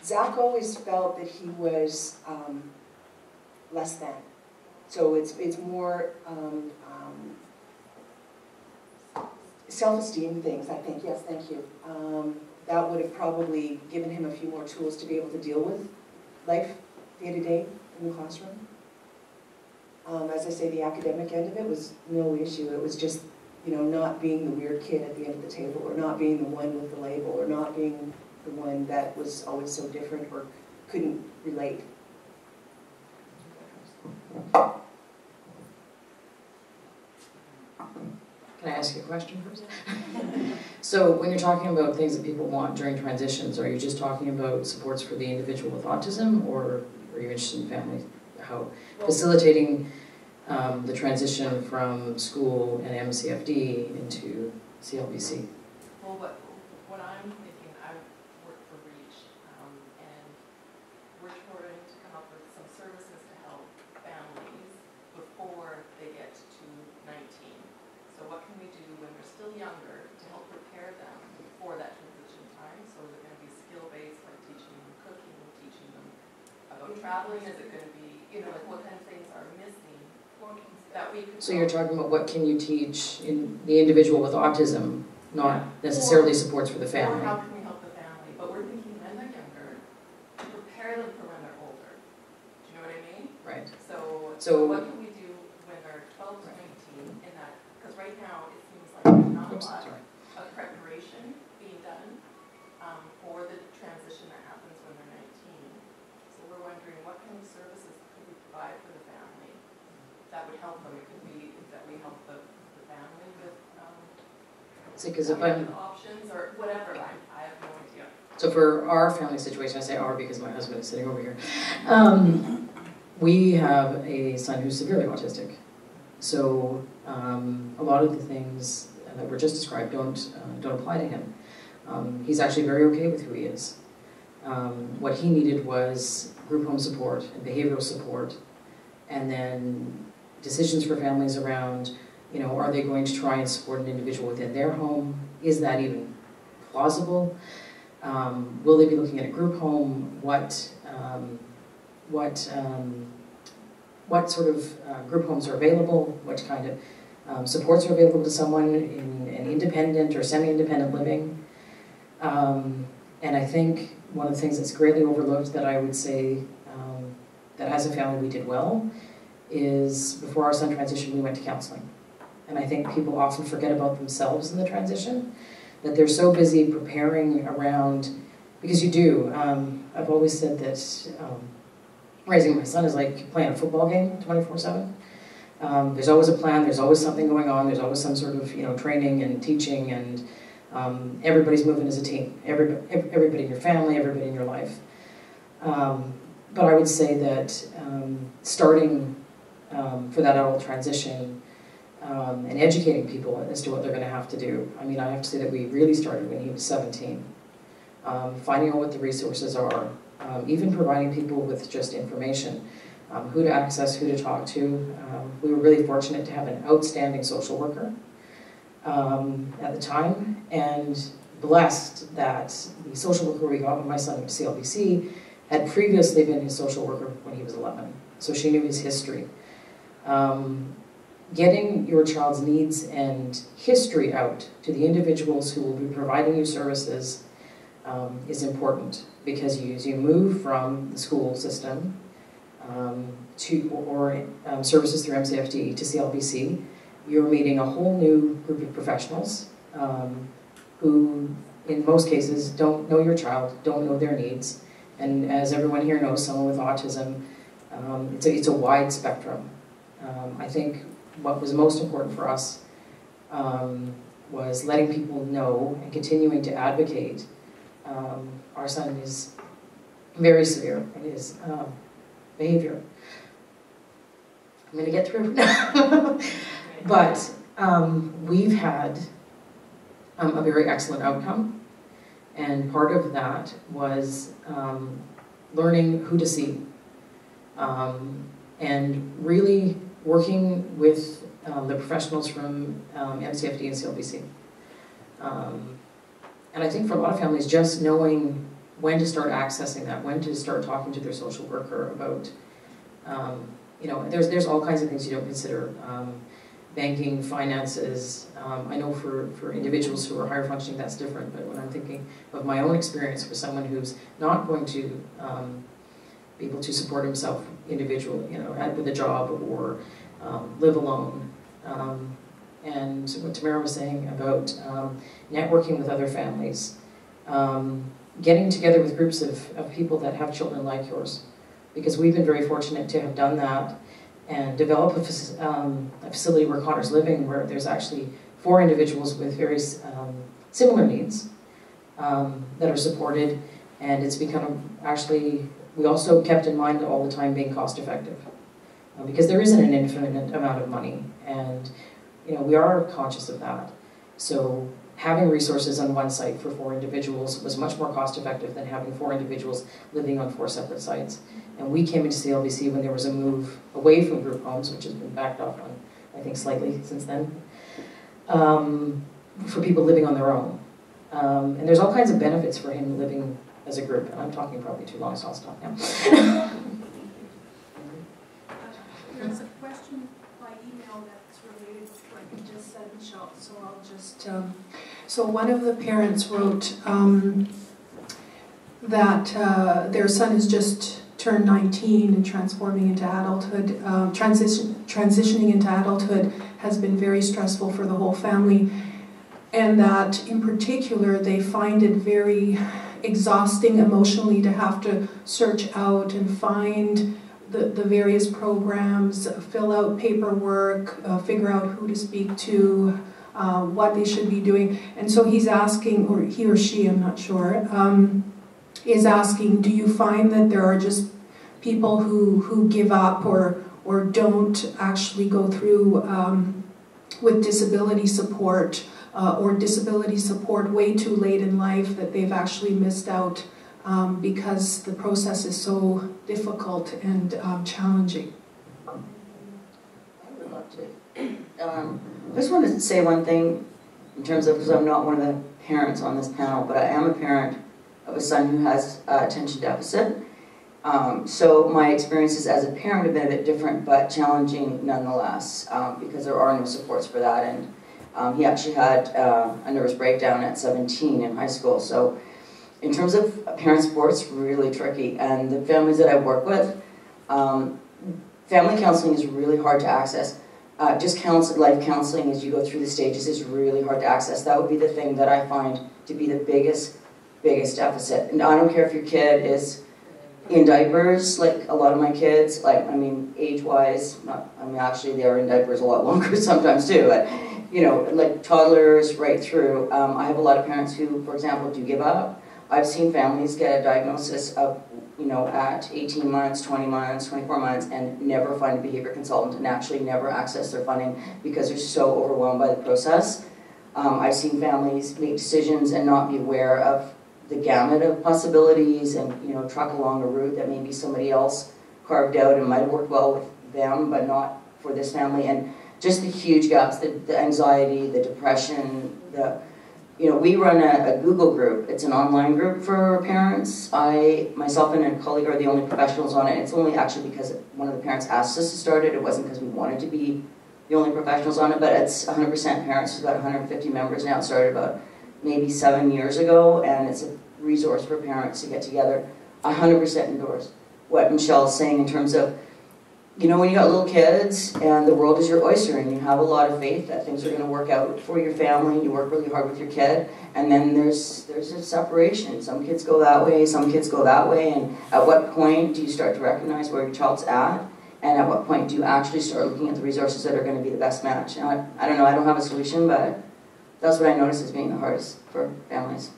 Zach always felt that he was less than. So it's more self-esteem things, I think. Yes, thank you. That would have probably given him a few more tools to be able to deal with life day to day in the classroom. As I say, the academic end of it was no issue. It was just, you know, not being the weird kid at the end of the table, or not being the one with the label, or not being the one that was always so different or couldn't relate. Can I ask you a question for a second? So when you're talking about things that people want during transitions, are you just talking about supports for the individual with autism, or are you interested in family? How facilitating the transition from school and MCFD into CLBC? Well, what I'm thinking, I work for REACH, and we're trying to come up with some services to help families before they get to 19. So what can we do when they're still younger to help prepare them for that transition time? So is it going to be skill-based, like teaching them cooking, teaching them about traveling? Is it going to be, you know, like what kind of things are missing that we could... So you're talking about what can you teach in the individual with autism, not necessarily supports for the family. Or how can we help the family? But we're thinking when they're younger, to prepare them for when they're older. Do you know what I mean? Right. So what can we do when they're 12 to 19 in that? Because right now it seems like there's not a lot of preparation being done for the transition that happens when they're 19. So we're wondering what kind of services could we provide for the family that would help them? It could be that we help the family with options or whatever. I have no idea. So for our family situation, I say our because my husband is sitting over here. We have a son who's severely autistic. So a lot of the things that were just described don't apply to him. He's actually very okay with who he is. What he needed was group home support and behavioral support, and then decisions for families around, you know, are they going to try and support an individual within their home? Is that even plausible? Will they be looking at a group home? What sort of group homes are available? What kind of supports are available to someone in an independent or semi-independent living? And I think one of the things that's greatly overlooked that I would say that as a family we did well is before our son transitioned, we went to counseling. And I think people often forget about themselves in the transition, that they're so busy preparing around, because you do. I've always said that raising my son is like playing a football game 24/7. There's always a plan, there's always something going on, there's always some sort of, you know, training and teaching, and everybody's moving as a team. Everybody in your family, everybody in your life. But I would say that starting for that adult transition and educating people as to what they're going to have to do. I mean, I have to say that we really started when he was 17. Finding out what the resources are, even providing people with just information, who to access, who to talk to. We were really fortunate to have an outstanding social worker at the time, and blessed that the social worker we got when my son went to CLBC had previously been his social worker when he was 11. So she knew his history. Getting your child's needs and history out to the individuals who will be providing you services is important, because as you move from the school system or services through MCFD to CLBC, you're meeting a whole new group of professionals who, in most cases, don't know your child, don't know their needs. And as everyone here knows, someone with autism, it's a wide spectrum. I think what was most important for us was letting people know and continuing to advocate. Our son is very severe in his behavior. I'm going to get through now. But we've had a very excellent outcome. And part of that was learning who to see and really working with the professionals from MCFD and CLBC. And I think for a lot of families, just knowing when to start accessing that, when to start talking to their social worker about, you know, there's all kinds of things you don't consider. Banking, finances. I know for individuals who are higher functioning that's different, but when I'm thinking of my own experience with someone who's not going to be able to support himself individually, you know, with a job or live alone. And what Tamara was saying about networking with other families, getting together with groups of people that have children like yours, because we've been very fortunate to have done that and develop a facility where Connor's living, where there's actually 4 individuals with very similar needs that are supported, and it's become actually, we also kept in mind all the time being cost effective, because there isn't an infinite amount of money, and you know, we are conscious of that. So having resources on one site for 4 individuals was much more cost effective than having 4 individuals living on 4 separate sites. And we came into CLBC when there was a move away from group homes, which has been backed off on, I think, slightly since then, for people living on their own. And there's all kinds of benefits for him living as a group. And I'm talking probably too long, so I'll stop now. There's a question by email that's related to what you just said, Michelle, so I'll just... So one of the parents wrote that their son has just turned 19 and transforming into adulthood, transitioning into adulthood has been very stressful for the whole family, and that in particular they find it very exhausting emotionally to have to search out and find the various programs, fill out paperwork, figure out who to speak to, what they should be doing. And so he's asking, or he or she, I'm not sure, is asking, do you find that there are just people who give up or don't actually go through with disability support, or disability support way too late in life, that they've actually missed out because the process is so difficult and challenging? I would love to. I just wanted to say one thing in terms of, because I'm not one of the parents on this panel, but I am a parent of a son who has attention deficit. So my experiences as a parent have been a bit different, but challenging nonetheless, because there are no supports for that. And he actually had a nervous breakdown at 17 in high school. So in terms of parent support, it's really tricky. And the families that I work with, family counseling is really hard to access. Just life counseling as you go through the stages is really hard to access. That would be the thing that I find to be the biggest deficit. And I don't care if your kid is in diapers, like a lot of my kids, like, I mean, age-wise, actually they are in diapers a lot longer sometimes too, but, you know, like toddlers right through. I have a lot of parents who, for example, do give up. I've seen families get a diagnosis of, you know, at 18 months, 20 months, 24 months, and never find a behavior consultant and actually never access their funding because they're so overwhelmed by the process. I've seen families make decisions and not be aware of the gamut of possibilities and, you know, truck along a route that maybe somebody else carved out and might have worked well with them, but not for this family. And just the huge gaps, the anxiety, the depression, you know, we run a Google group. It's an online group for parents. Myself and a colleague are the only professionals on it. It's only actually because one of the parents asked us to start it. It wasn't because we wanted to be the only professionals on it, but it's 100% parents. There's about 150 members now. It started about maybe 7 years ago, and it's a resource for parents to get together. 100% endorse what Michelle's saying in terms of, you know, when you got little kids and the world is your oyster and you have a lot of faith that things are going to work out for your family and you work really hard with your kid, and then there's a separation. Some kids go that way, some kids go that way, and at what point do you start to recognize where your child's at, and at what point do you actually start looking at the resources that are going to be the best match? And I don't know, I don't have a solution, but that's what I notice as being the hardest for families.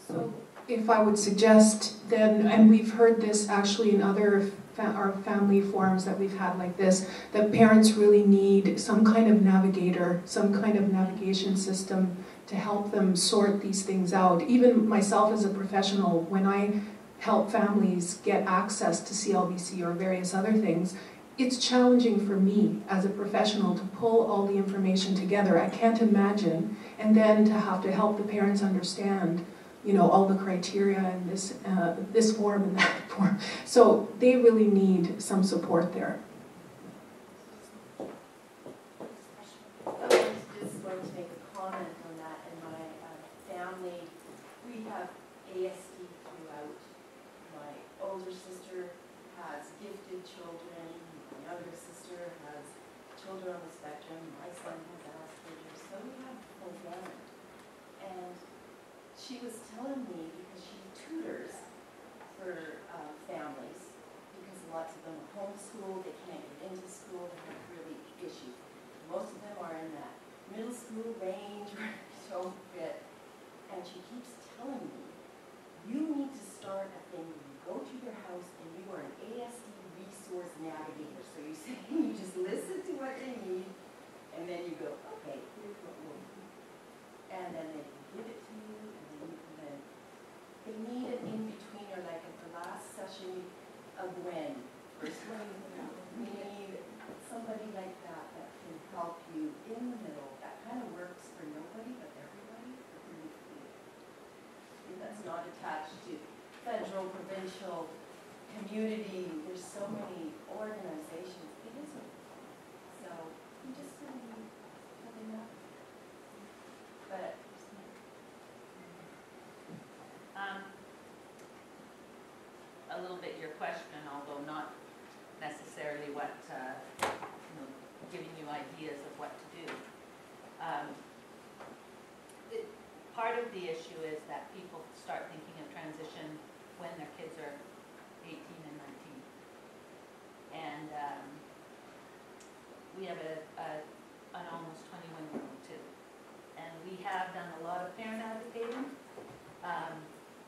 So if I would suggest then, and we've heard this actually in other our family forums that we've had like this, that parents really need some kind of navigator, some kind of navigation system to help them sort these things out. Even myself as a professional, when I help families get access to CLBC or various other things, it's challenging for me as a professional to pull all the information together. I can't imagine, and then to have to help the parents understand you know, all the criteria in this form and that form. So they really need some support there. I was just going to make a comment on that. In my family, we have ASD throughout. My older sister has gifted children. My younger sister has children on the spectrum. My son has Asperger's. So we have a full family. And she was telling me, because she tutors for families, because lots of them are homeschooled, they can't get into school, they have really issues. Most of them are in that middle school range where they don't fit. And she keeps telling me, you need to start a thing where you go to their house and you are an ASD resource navigator. So you say, you just listen to what they need, and then you go, okay, here's what we'll do. And then they can give it to you, and then you can then, they need an in-betweener, like at the last session of when, first one, we need somebody like that that can help you in the middle. That kind of works for nobody but everybody. Really clear. That's not attached to federal, provincial, community. There's so many organizations. It isn't. So you just kind of need something up. But a little bit your question, although not necessarily what, giving you ideas of what to do. Part of the issue is that people start thinking of transition when their kids are 18 and 19. And we have an almost 21-year-old too. And we have done a lot of parent advocating.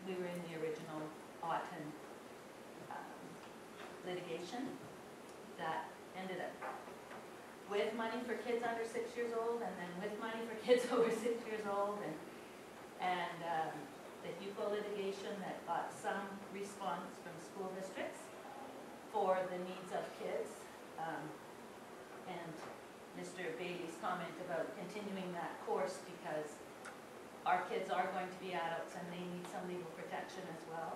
We were in the original Autism litigation that ended up with money for kids under 6 years old, and then with money for kids over 6 years old, and the HUCO litigation that got some response from school districts for the needs of kids, and Mr. Bailey's comment about continuing that course because our kids are going to be adults and they need some legal protection as well.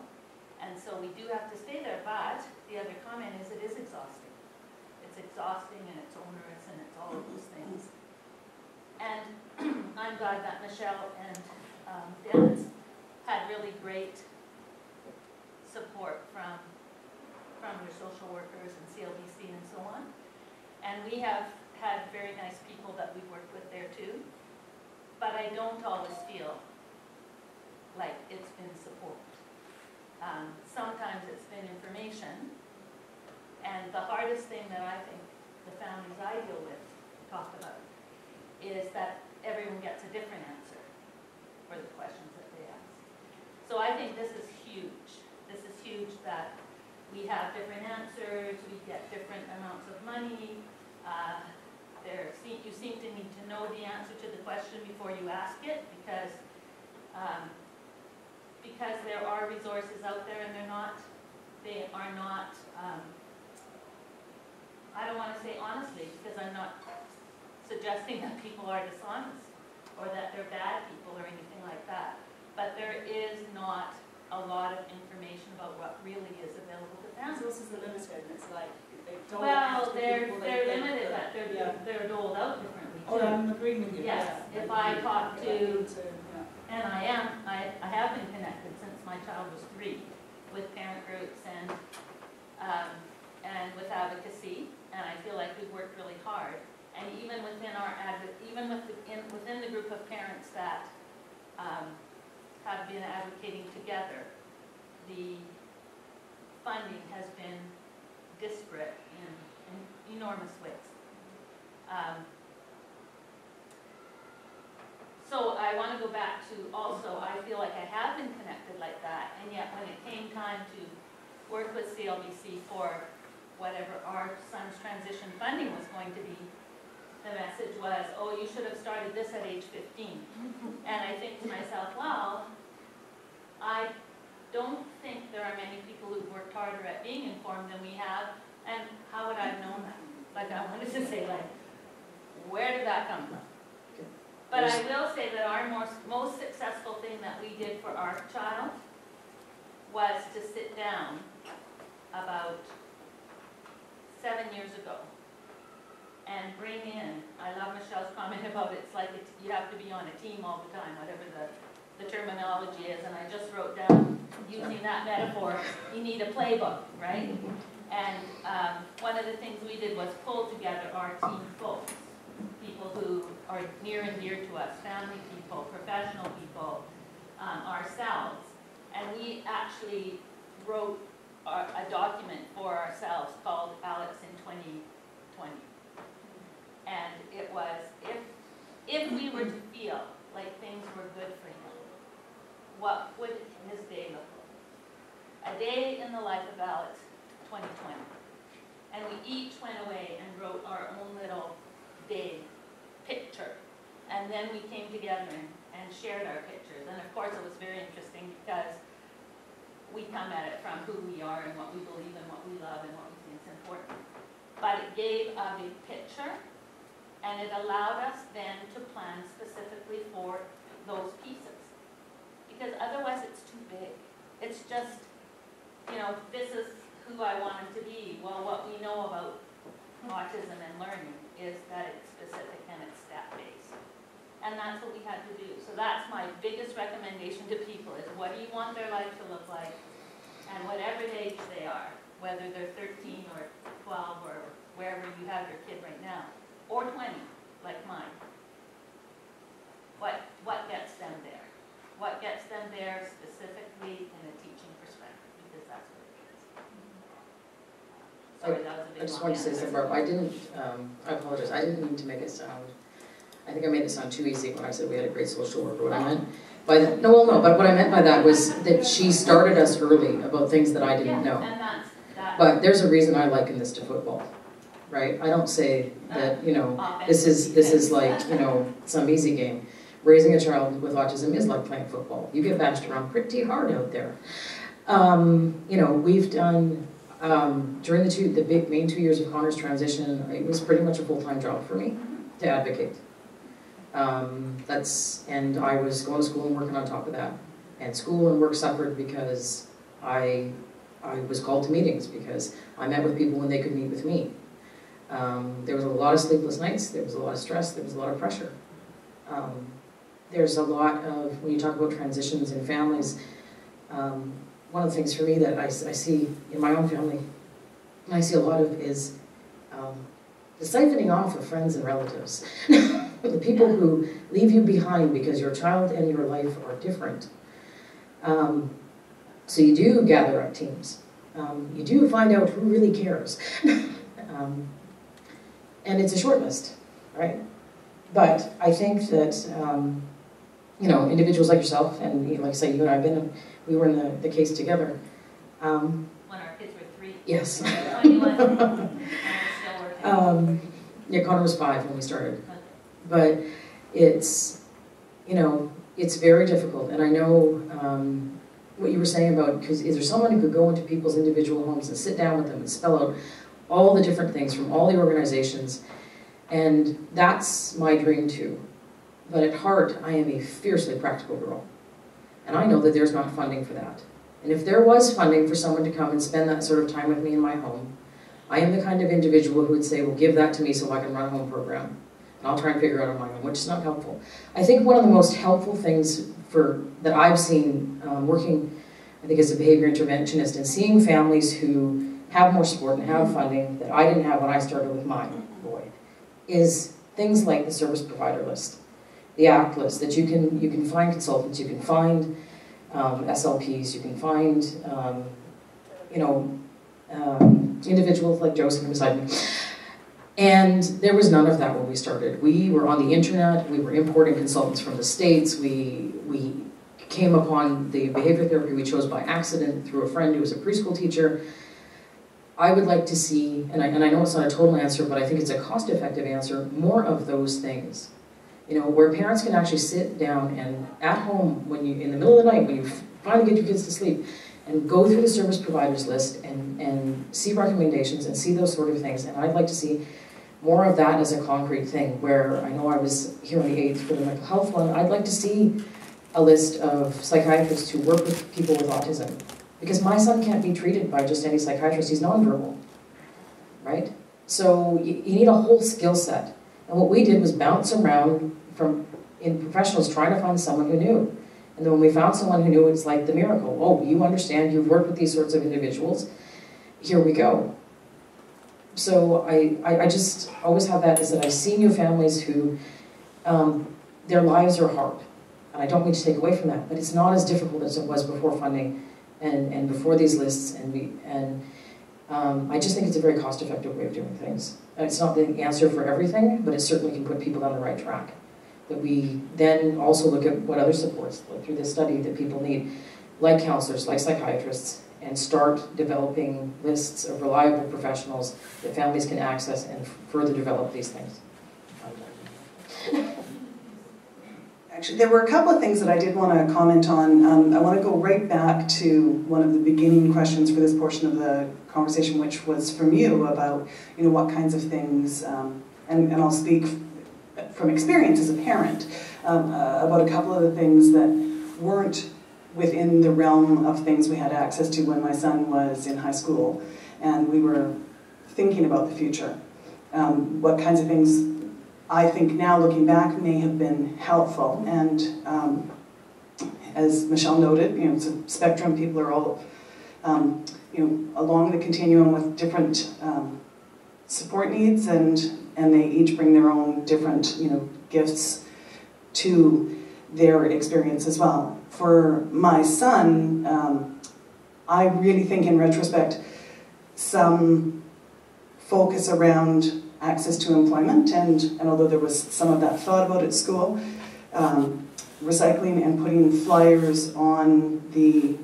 And so we do have to stay there, but the other comment is it is exhausting. It's exhausting and it's onerous and it's all of those things. And I'm glad that Michelle and Dennis had really great support from their social workers and CLBC and so on. And we have had very nice people that we've worked with there too. But I don't always feel like it's been support. Sometimes it's been information. And the hardest thing that I think the families I deal with talk about is that everyone gets a different answer for the questions that they ask. So I think this is huge. This is huge that we have different answers, we get different amounts of money. You seem to need to know the answer to the question before you ask it, because there are resources out there and they are not, I don't want to say honestly, because I'm not suggesting that people are dishonest or that they're bad people or anything like that. But there is not a lot of information about what really is available to families. Resources are limited, and it's like they don't they're limited, but they're doled out differently too. Oh, I'm agreeing with you. Yes, yeah. if I talk to, and I have been connected since my child was 3 with parent groups and with advocacy, and I feel like we've worked really hard. And even within within the group of parents that have been advocating together, the funding has been disparate in enormous ways. So I want to go back to also, I feel like I have been connected like that, and yet when it came time to work with CLBC for whatever our son's transition funding was going to be, the message was, oh, you should have started this at age 15. And I think to myself, well, I don't think there are many people who've worked harder at being informed than we have, and how would I have known that? Like, I wanted to say, like, where did that come from? But I will say that our most successful thing that we did for our child was to sit down about 7 years ago and bring in, I love Michelle's comment about it's like you have to be on a team all the time, whatever the terminology is, and I just wrote down, using that metaphor, you need a playbook, right? And one of the things we did was pull together our team folks, people who are near and dear to us, family people, professional people, ourselves, and we actually wrote a document for ourselves called Alex in 2020. And it was, if we were to feel like things were good for him, what would his day look like? A day in the life of Alex 2020. And we each went away and wrote our own little day picture. And then we came together and shared our pictures. And of course it was very interesting because we come at it from who we are and what we believe and what we love and what we think is important. But it gave a big picture, and it allowed us then to plan specifically for those pieces. Because otherwise it's too big. It's just, you know, this is who I wanted to be. Well, what we know about autism and learning is that it's specific and it's stat-based. And that's what we had to do. So that's my biggest recommendation to people is what do you want their life to look like? And whatever age they are, whether they're 13 or 12 or wherever you have your kid right now, or 20, like mine. What gets them there? What gets them there specifically in a teaching perspective? Because that's what it is. Sorry, that was a big I just wanted to say something, Barb. I didn't, I apologize, I didn't mean to make it sound, I think I made it sound too easy when I said we had a great social worker. What I meant by that, no, but what I meant by that was that she started us early about things that I didn't know. And that's But there's a reason I liken this to football, right? I don't say that, you know, this is like, you know, some easy game. Raising a child with autism is like playing football. You get bashed around pretty hard out there. You know, we've done, during the main 2 years of Connor's transition, it was pretty much a full-time job for me to advocate. And I was going to school and working on top of that. And school and work suffered because I was called to meetings because I met with people when they could meet with me. There was a lot of sleepless nights, there was a lot of stress, there was a lot of pressure. There's a lot of, when you talk about transitions in families, one of the things for me that I see in my own family, and I see a lot of is the siphoning off of friends and relatives. The people who leave you behind because your child and your life are different. So you do gather up teams. You do find out who really cares. And it's a short list, right? But I think that, you know, individuals like yourself, and like I say, you and I we were in the case together. when our kids were 3. Yes. 21, and we're still working. Yeah, Connor was 5 when we started. But it's, you know, it's very difficult. And I know what you were saying about, because is there someone who could go into people's individual homes and sit down with them and spell out all the different things from all the organizations, and that's my dream too. But at heart, I am a fiercely practical girl. And I know that there's not funding for that. And if there was funding for someone to come and spend that sort of time with me in my home, I am the kind of individual who would say, well, give that to me so I can run a home program. And I'll try and figure it out on my own, which is not helpful. I think one of the most helpful things that I've seen working, I think, as a behavior interventionist and seeing families who have more support and have funding that I didn't have when I started with my boy, is things like the service provider list, the ACT list, that you can find consultants, you can find SLPs, you can find you know, individuals like Joe sitting beside me. And there was none of that when we started. We were on the internet, we were importing consultants from the States, we came upon the behavior therapy we chose by accident through a friend who was a preschool teacher. I would like to see, and I know it's not a total answer, but I think it's a cost-effective answer, more of those things. You know, where parents can actually sit down and at home, when you, in the middle of the night, when you finally get your kids to sleep, and go through the service providers list and see recommendations and see those sort of things. And I'd like to see more of that as a concrete thing, where I know I was here on the 8th for the mental health one. I'd like to see a list of psychiatrists who work with people with autism. Because my son can't be treated by just any psychiatrist, he's nonverbal, right? So you need a whole skill set. And what we did was bounce around in professionals trying to find someone who knew. And then when we found someone who knew, it's like the miracle. Oh, you understand, you've worked with these sorts of individuals, here we go. So I just always have that, is that I've seen new families who, their lives are hard. And I don't mean to take away from that, but it's not as difficult as it was before funding and before these lists. I just think it's a very cost-effective way of doing things. And it's not the answer for everything, but it certainly can put people on the right track. That we then also look at what other supports, like through this study, that people need, like counselors, like psychiatrists, and start developing lists of reliable professionals that families can access and further develop these things. Actually, there were a couple of things that I did want to comment on. I want to go right back to one of the beginning questions for this portion of the conversation, which was from you about, what kinds of things, and I'll speak from experience as a parent, about a couple of the things that weren't within the realm of things we had access to when my son was in high school, and we were thinking about the future. What kinds of things I think now, looking back, may have been helpful. And as Michelle noted, it's a spectrum. People are all, along the continuum with different support needs, and they each bring their own different, gifts to their experience as well. For my son, I really think, in retrospect, some focus around access to employment, and although there was some of that thought about at school, recycling and putting flyers on the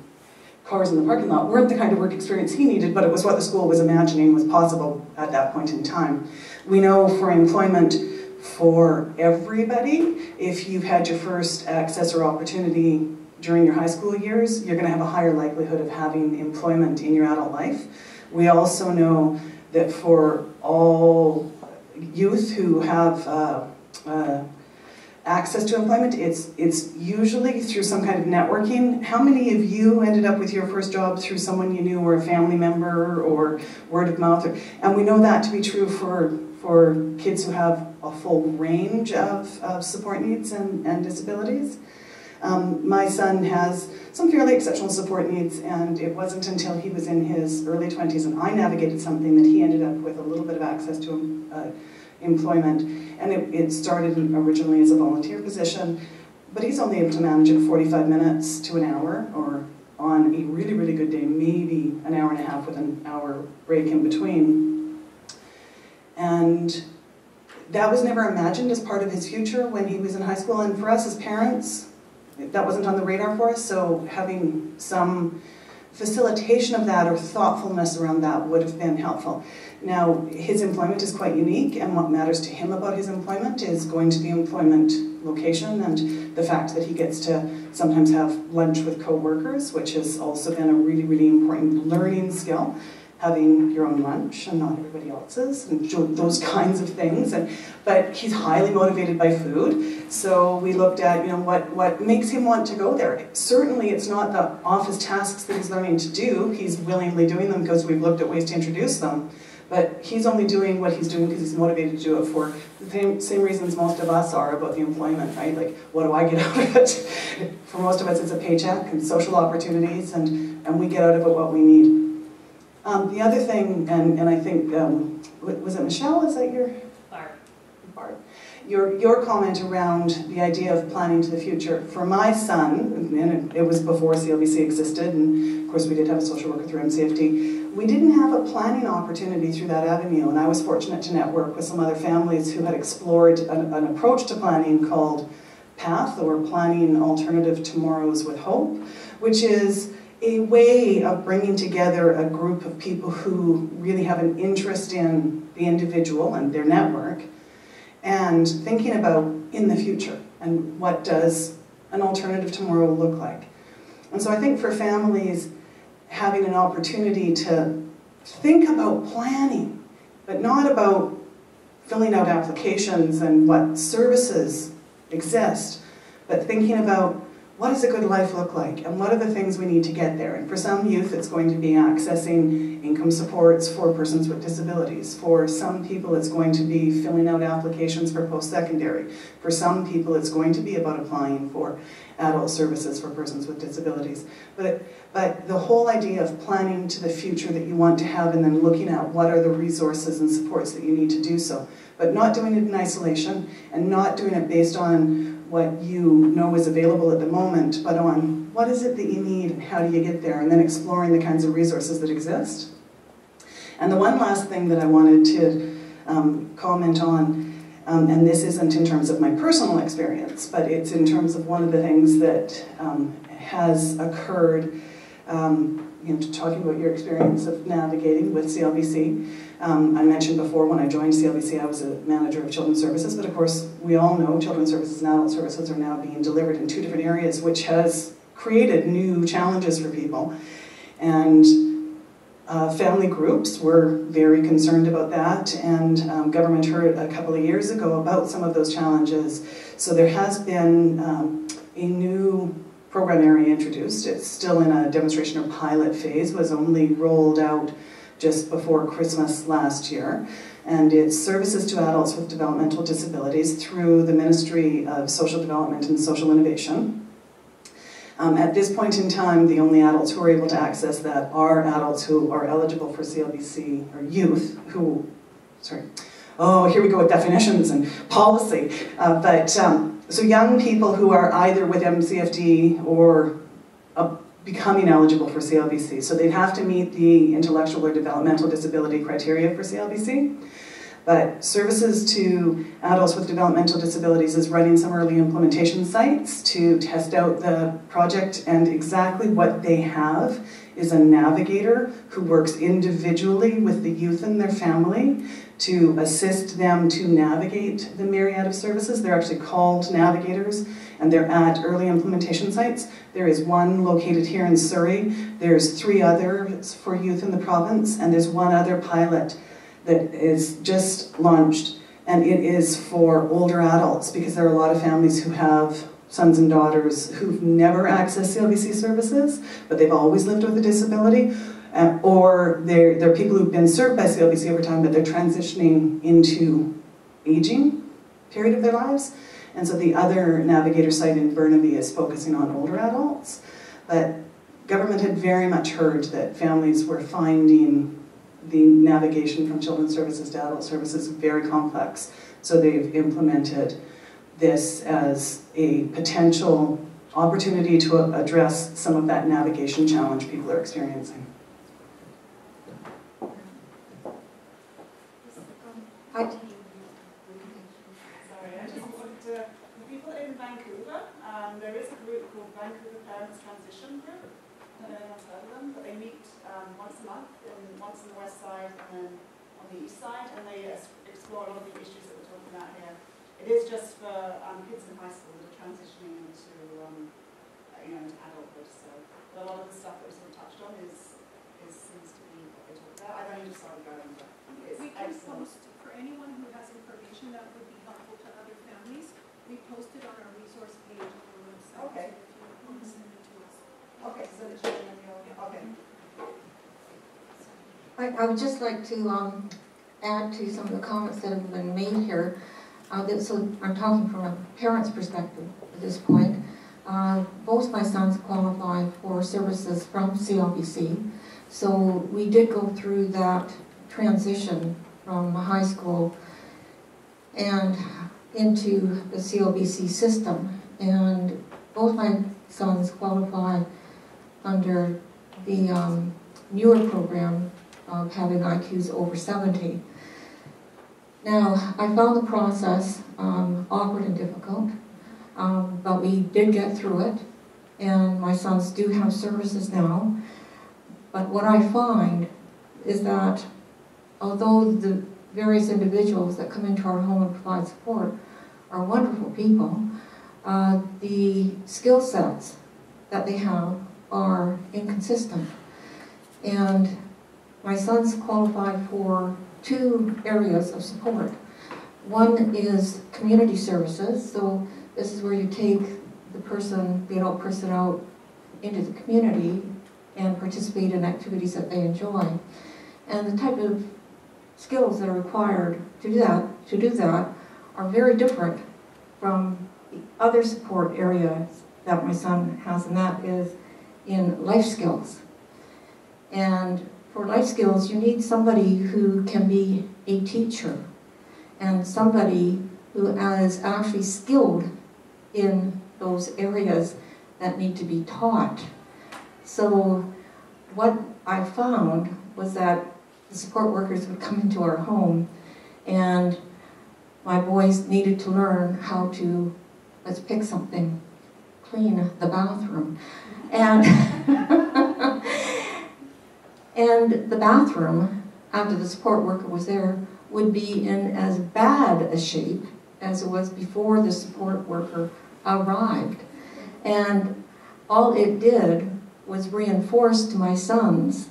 cars in the parking lot weren't the kind of work experience he needed, but it was what the school was imagining was possible at that point in time. We know for employment for everybody, if you've had your first access or opportunity during your high school years, you're going to have a higher likelihood of having employment in your adult life. We also know that for all youth who have access to employment, it's usually through some kind of networking. How many of you ended up with your first job through someone you knew, or a family member, or word of mouth? And we know that to be true for kids who have a full range of support needs and disabilities. My son has some fairly exceptional support needs, and it wasn't until he was in his early 20s and I navigated something that he ended up with a little bit of access to employment. And it started originally as a volunteer position, but he's only able to manage it 45 minutes to an hour, or on a really, really good day, maybe an hour and a half with an hour break in between. And that was never imagined as part of his future when he was in high school, and for us as parents, that wasn't on the radar for us, so having some facilitation of that or thoughtfulness around that would have been helpful. Now, his employment is quite unique, and what matters to him about his employment is going to the employment location and the fact that he gets to sometimes have lunch with co-workers, which has also been a really, really important learning skill. Having your own lunch and not everybody else's, and those kinds of things. But he's highly motivated by food, so we looked at what makes him want to go there. Certainly it's not the office tasks that he's learning to do. He's willingly doing them because we've looked at ways to introduce them. But he's only doing what he's doing because he's motivated to do it for the same reasons most of us are about the employment, right? Like, what do I get out of it? For most of us it's a paycheck and social opportunities, and we get out of it what we need. The other thing, and I think, was it Michelle? Is that your? Barb. Your comment around the idea of planning to the future. For my son, and it was before CLBC existed, and of course we did have a social worker through MCFD, we didn't have a planning opportunity through that avenue, and I was fortunate to network with some other families who had explored an approach to planning called PATH, or Planning Alternative Tomorrows with Hope, which is a way of bringing together a group of people who really have an interest in the individual and their network, and thinking about in the future, and what does an alternative tomorrow look like. And so I think for families, having an opportunity to think about planning, but not about filling out applications and what services exist, but thinking about what does a good life look like and what are the things we need to get there. And for some youth it's going to be accessing income supports for persons with disabilities. For some people it's going to be filling out applications for post-secondary. For some people it's going to be about applying for adult services for persons with disabilities. But the whole idea of planning to the future that you want to have and then looking at what are the resources and supports that you need to do so. But not doing it in isolation and not doing it based on what you know is available at the moment, but on what is it that you need and how do you get there, and then exploring the kinds of resources that exist. And the one last thing that I wanted to comment on, and this isn't in terms of my personal experience, but it's in terms of one of the things that has occurred, talking about your experience of navigating with CLBC. I mentioned before when I joined CLBC I was a manager of children's services, but of course we all know children's services and adult services are now being delivered in 2 different areas, which has created new challenges for people. And family groups were very concerned about that, and government heard a couple of years ago about some of those challenges. So there has been a new program area introduced. It's still in a demonstration or pilot phase, was only rolled out just before Christmas last year, and it's services to adults with developmental disabilities through the Ministry of Social Development and Social Innovation. At this point in time, the only adults who are able to access that are adults who are eligible for CLBC, or youth who, here we go with definitions and policy, so young people who are either with MCFD or becoming eligible for CLBC. So they'd have to meet the intellectual or developmental disability criteria for CLBC. But services to adults with developmental disabilities is running some early implementation sites to test out the project, and exactly what they have is a navigator who works individually with the youth and their family to assist them to navigate the myriad of services. They're actually called navigators, and they're at early implementation sites. There is one located here in Surrey. There's 3 others for youth in the province, and there's one other pilot that is just launched, and it is for older adults, because there are a lot of families who have sons and daughters who've never accessed CLBC services, but they've always lived with a disability, or they're people who've been served by CLBC over time, but they're transitioning into aging period of their lives. And so the other navigator site in Burnaby is focusing on older adults. But government had very much heard that families were finding the navigation from children's services to adult services very complex. So they've implemented this as a potential opportunity to address some of that navigation challenge people are experiencing. Sorry, I just wanted to, the people in Vancouver, there is a group called Vancouver Parents Transition Group. I don't know if anyone's heard of them, but they meet once a month, once on the west side and then on the east side, and they explore a lot of the issues that we're talking about here. It is just for kids in high school that are transitioning into, into adulthood. So a lot of the stuff that was sort of touched on seems to be what they talk about. I've only just started going, but it's excellent. For anyone who has information that would be helpful to other families, we post it on our resource page on our website. Okay. So if you want to send it to us. Okay, so the children, okay. I would just like to add to some of the comments that have been made here. So I'm talking from a parent's perspective at this point. Both my sons qualify for services from CLBC. So we did go through that transition from high school and into the CLBC system. And both my sons qualify under the newer program of having IQs over 70. Now, I found the process awkward and difficult, but we did get through it, and my sons do have services now. But what I find is that although the various individuals that come into our home and provide support are wonderful people, the skill sets that they have are inconsistent. And my sons qualify for 2 areas of support. One is community services. So this is where you take the adult person out into the community and participate in activities that they enjoy. And the type of skills that are required to do that are very different from the other support areas that my son has, and that is in life skills. And for life skills, you need somebody who can be a teacher and somebody who is actually skilled in those areas that need to be taught. So what I found was that the support workers would come into our home and my boys needed to learn how to, let's pick something, clean the bathroom. And, and the bathroom, after the support worker was there, would be in as bad a shape as it was before the support worker arrived. And all it did was reinforce to my sons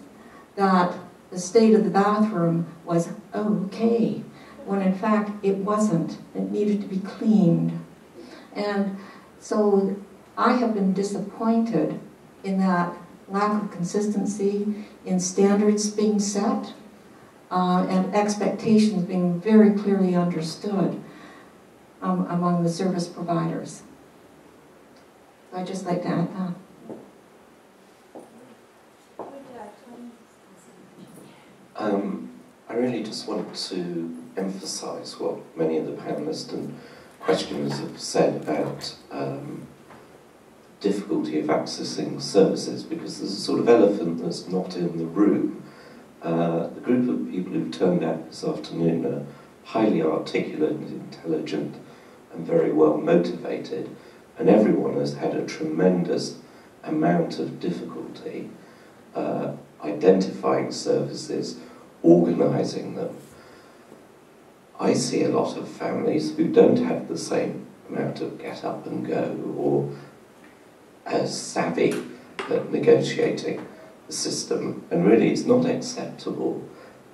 that the state of the bathroom was okay, when in fact it wasn't. It needed to be cleaned. And so I have been disappointed in that lack of consistency in standards being set and expectations being very clearly understood among the service providers. So I'd just like to add that. I really just want to emphasise what many of the panellists and questioners have said about difficulty of accessing services, because there's a sort of elephant that's not in the room. The group of people who've turned out this afternoon are highly articulate, intelligent, and very well motivated, and everyone has had a tremendous amount of difficulty identifying services, organising them. I see a lot of families who don't have the same amount of get up and go or as savvy at negotiating the system, and really it's not acceptable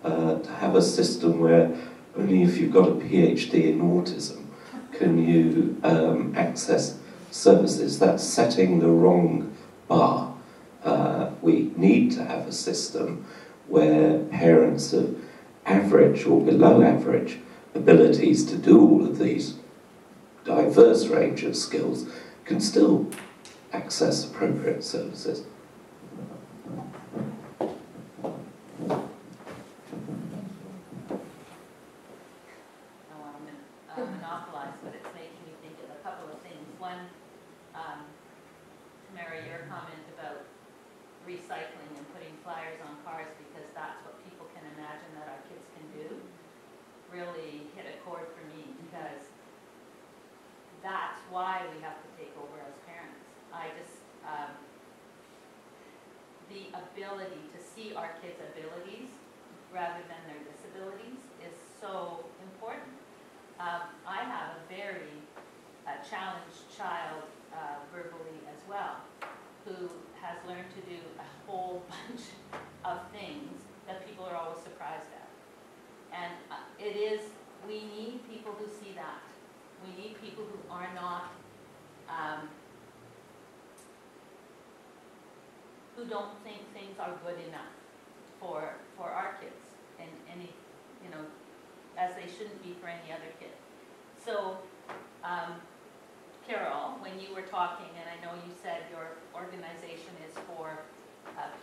to have a system where only if you've got a PhD in autism can you access services. That's setting the wrong bar. We need to have a system where parents of average or below average abilities to do all of these diverse range of skills can still access appropriate services. Monopolize, but it's making me think of a couple of things. One, Tamara, your comment about recycling and putting flyers on cars because that's what people can imagine that our kids can do, really hit a chord for me, because that's why we have to take over as parents. The ability to see our kids' abilities rather than their disabilities is so important. I have a very challenged child verbally as well, who has learned to do a whole bunch of things that people are always surprised at. And we need people who see that. We need people who are not, who don't think things are good enough for our kids, and any, as they shouldn't be for any other kid. So, Carol, when you were talking, and I know you said your organization is for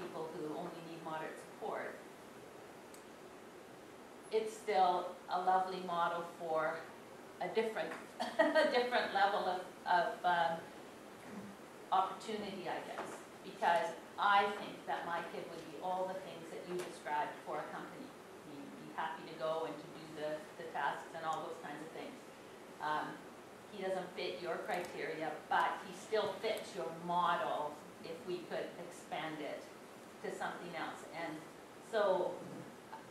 people who only need moderate support, it's still a lovely model for a different, a different level of opportunity, I guess, because I think that my kid would be all the things that you described for a company. He'd be happy to go and to do the tasks and all those kinds of things. He doesn't fit your criteria, but he still fits your model if we could expand it to something else. And so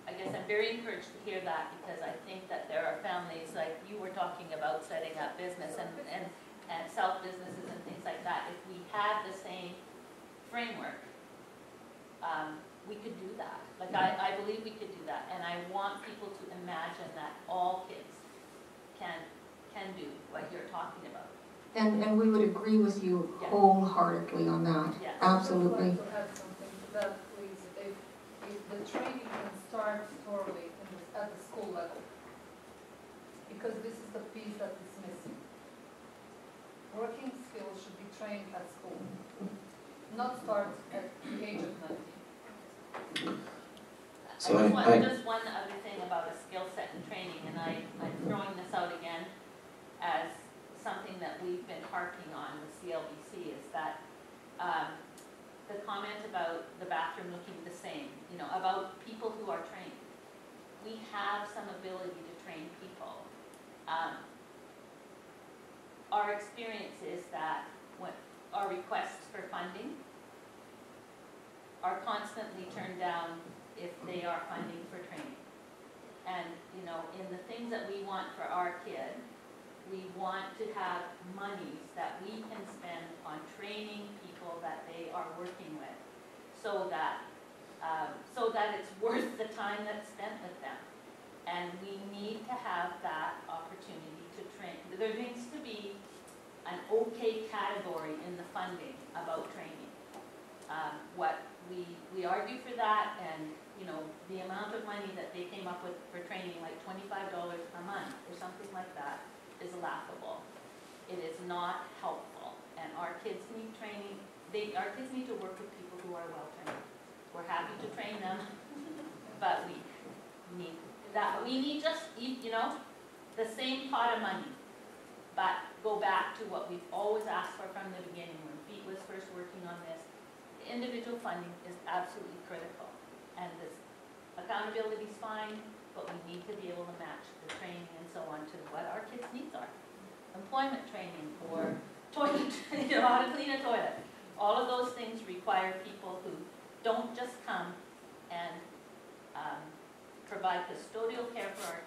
I guess I'm very encouraged to hear that, because I think that there are families, like you were talking about setting up business and self-businesses and things like that. If we had the same framework, we could do that. Like I believe we could do that, and I want people to imagine that all kids can do what you're talking about. And we would agree with you Yes. wholeheartedly on that. Yes. Absolutely. I'd like to add something to that, please. If the training can start thoroughly at the school level, because this is the piece that is missing. Working skills should be trained at school, not start at the age of 19. So Just one other thing about a skill set and training, and I'm throwing this out again as something that we've been harping on with CLBC, is that the comment about the bathroom looking the same, about people who are trained. We have some ability to train people. Our experience is that when our requests for funding are constantly turned down if they are funding for training. And, in the things that we want for our kid, we want to have monies that we can spend on training people that they are working with, so that it's worth the time that's spent with them. And we need to have that opportunity to train. There needs to be an okay category in the funding about training. What we argue for that, and the amount of money that they came up with for training, like $25 a month or something like that, is laughable. It is not helpful, and our kids need training. Our kids need to work with people who are well trained. We're happy to train them, but we need that. We need just the same pot of money, but go back to what we've always asked for from the beginning when Pete was first working on this. The individual funding is absolutely critical, and this accountability is fine, but we need to be able to match the training and so on to what our kids' needs are. Employment training, or toilet, how to clean a toilet. All of those things require people who don't just come and provide custodial care for our